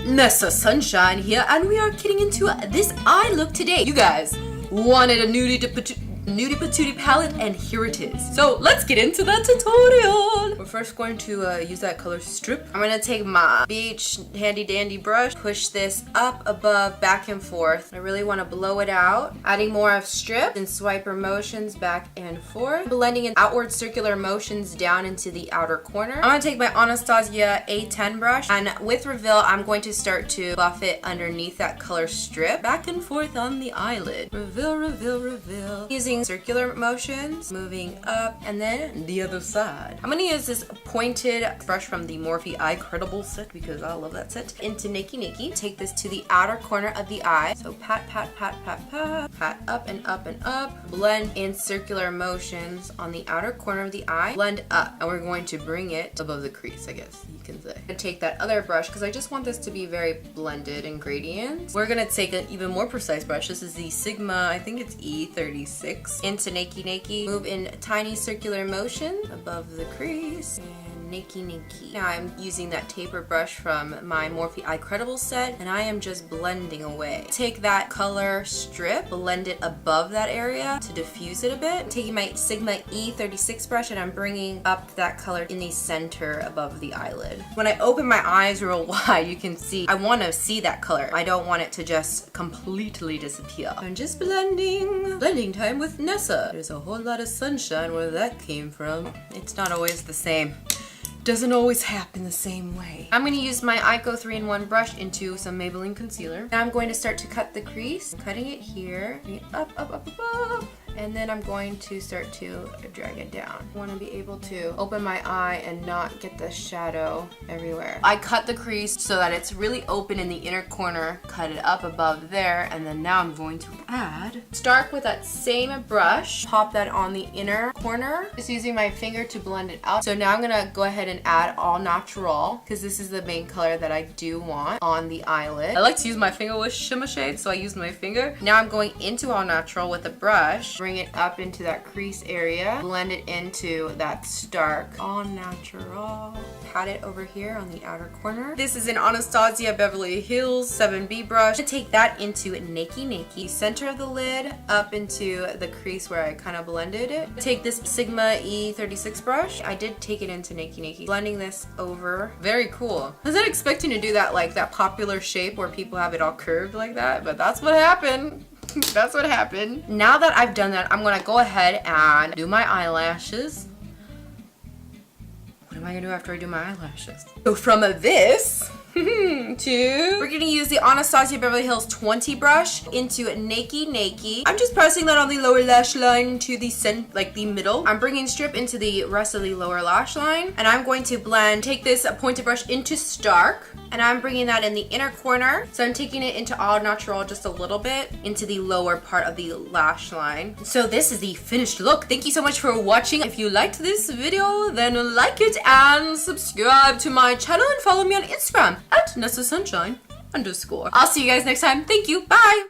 Nessa Sunshine here, and we are getting into this eye look today. You guys wanted a NUDIE Patootie palette, and here it is. So let's get into the tutorial. We're first going to use that color strip. I'm gonna take my beach handy dandy brush, push this up, above, back and forth. I really want to blow it out, adding more of strip and swiper motions back and forth, blending in outward circular motions down into the outer corner. I'm gonna take my Anastasia A10 brush, and with reveal I'm going to start to buff it underneath that color strip, back and forth on the eyelid. Reveal, reveal, reveal. Using circular motions, moving up, and then the other side. I'm gonna use this pointed brush from the Morphe Eye Credible set because I love that set. Into Nikki Nikki. Take this to the outer corner of the eye. So pat, pat, pat, pat, pat. Pat up and up and up. Blend in circular motions on the outer corner of the eye. Blend up. And we're going to bring it above the crease, I guess you can say. I'm gonna take that other brush because I just want this to be very blended in gradients. We're gonna take an even more precise brush. This is the Sigma, I think it's E36. Into Nikki Nikki. Move in tiny circular motion above the crease. And Nikki Nikki. Now I'm using that taper brush from my Morphe Eye Credible set, and I am just blending away. Take that color strip, blend it above that area to diffuse it a bit. I'm taking my Sigma E36 brush, and I'm bringing up that color in the center above the eyelid. When I open my eyes real wide, you can see I want to see that color. I don't want it to just completely disappear. I'm just blending. Blending time with Nessa. There's a whole lot of sunshine where that came from. It's not always the same. Doesn't always happen the same way. I'm going to use my Ico 3-in-1 brush into some Maybelline concealer. Now I'm going to start to cut the crease. I'm cutting it here, up, up, up, up, up. And then I'm going to start to drag it down. I want to be able to open my eye and not get the shadow everywhere. I cut the crease so that it's really open in the inner corner, cut it up above there, and then now I'm going to start with that same brush, pop that on the inner corner, just using my finger to blend it out. So now I'm gonna go ahead and add All Natural, because this is the main color that I do want on the eyelid. I like to use my finger with shimmer shade, so I use my finger. Now I'm going into All Natural with a brush, bring it up into that crease area, blend it into that stark All Natural, pat it over here on the outer corner. This is an Anastasia Beverly Hills 7B brush. I'm gonna take that into Nikki Nikki, center of the lid, up into the crease where I kind of blended it. Take this Sigma E36 brush. I did take it into Nikki Nikki, blending this over. Very cool. I was not expecting to do that, like that popular shape where people have it all curved like that, but that's what happened. That's what happened. Now that I've done that, I'm gonna go ahead and do my eyelashes. What am I gonna do after I do my eyelashes? So from this we're gonna use the Anastasia Beverly Hills 20 brush into Nikki Nikki. I'm just pressing that on the lower lash line into the the middle. I'm bringing strip into the rest of the lower lash line, and I'm going to take this pointed brush into Stark, and I'm bringing that in the inner corner. So I'm taking it into All Natural just a little bit into the lower part of the lash line. So this is the finished look. Thank you so much for watching. If you liked this video, then like it and subscribe to my channel and follow me on Instagram @NessaSunshine_. I'll see you guys next time. Thank you. Bye.